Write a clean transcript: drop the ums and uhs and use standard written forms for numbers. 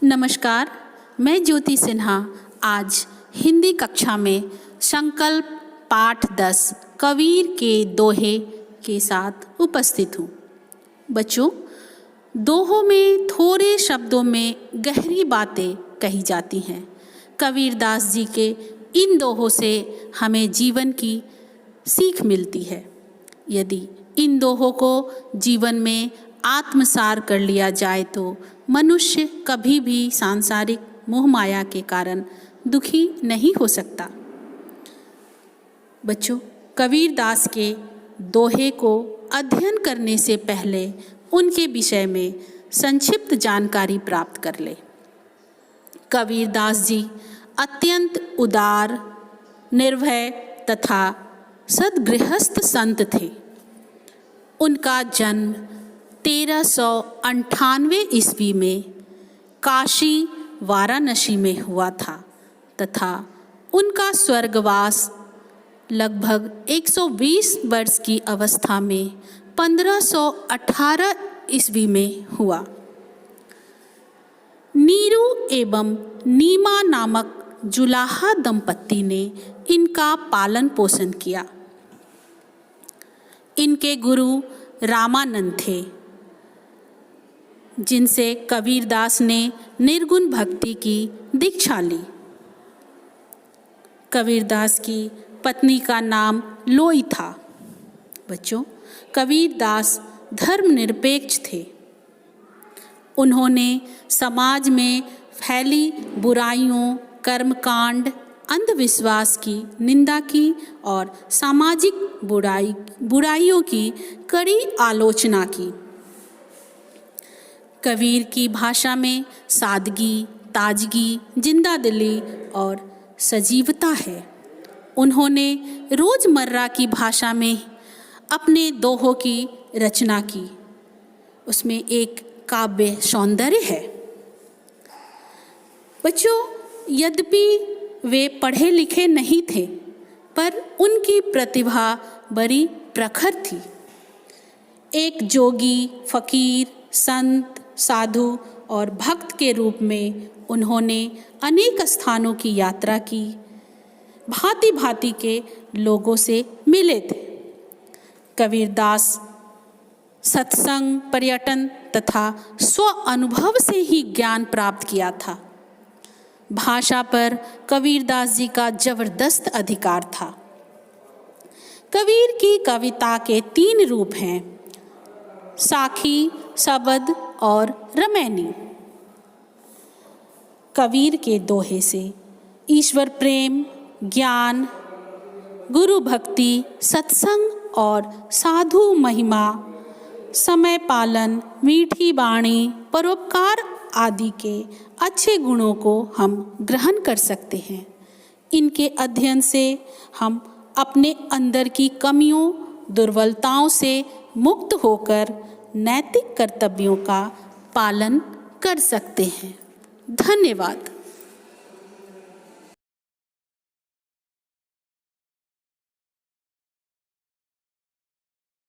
नमस्कार, मैं ज्योति सिन्हा आज हिंदी कक्षा में संकल्प पाठ 10 कबीर के दोहे के साथ उपस्थित हूँ। बच्चों, दोहों में थोड़े शब्दों में गहरी बातें कही जाती हैं। कबीरदास जी के इन दोहों से हमें जीवन की सीख मिलती है। यदि इन दोहों को जीवन में आत्मसार कर लिया जाए तो मनुष्य कभी भी सांसारिक मोह माया के कारण दुखी नहीं हो सकता। बच्चों, कबीरदास के दोहे को अध्ययन करने से पहले उनके विषय में संक्षिप्त जानकारी प्राप्त कर ले। कबीरदास जी अत्यंत उदार, निर्भय तथा सद्गृहस्थ संत थे। उनका जन्म 1398 ईस्वी में काशी वाराणसी में हुआ था तथा उनका स्वर्गवास लगभग 120 वर्ष की अवस्था में 1518 ईस्वी में हुआ। नीरू एवं नीमा नामक जुलाहा दंपत्ति ने इनका पालन पोषण किया। इनके गुरु रामानंद थे, जिनसे कबीरदास ने निर्गुण भक्ति की दीक्षा ली। कबीरदास की पत्नी का नाम लोई था। बच्चों, कबीरदास धर्मनिरपेक्ष थे। उन्होंने समाज में फैली बुराइयों, कर्मकांड, अंधविश्वास की निंदा की और सामाजिक बुराइयों की कड़ी आलोचना की। कबीर की भाषा में सादगी, ताजगी, जिंदादिली और सजीवता है। उन्होंने रोज़मर्रा की भाषा में अपने दोहों की रचना की। उसमें एक काव्य सौंदर्य है। बच्चों, यद्यपि वे पढ़े लिखे नहीं थे, पर उनकी प्रतिभा बड़ी प्रखर थी। एक जोगी, फकीर, संत, साधु और भक्त के रूप में उन्होंने अनेक स्थानों की यात्रा की, भांति भांति के लोगों से मिले थे। कबीरदास सत्संग, पर्यटन तथा स्व अनुभव से ही ज्ञान प्राप्त किया था। भाषा पर कबीरदास जी का जबरदस्त अधिकार था। कबीर की कविता के 3 रूप हैं: साखी, शबद और रमैनी। कबीर के दोहे से ईश्वर प्रेम, ज्ञान, गुरु भक्ति, सत्संग और साधु महिमा, समय पालन, मीठी वाणी, परोपकार आदि के अच्छे गुणों को हम ग्रहण कर सकते हैं। इनके अध्ययन से हम अपने अंदर की कमियों, दुर्बलताओं से मुक्त होकर नैतिक कर्तव्यों का पालन कर सकते हैं। धन्यवाद।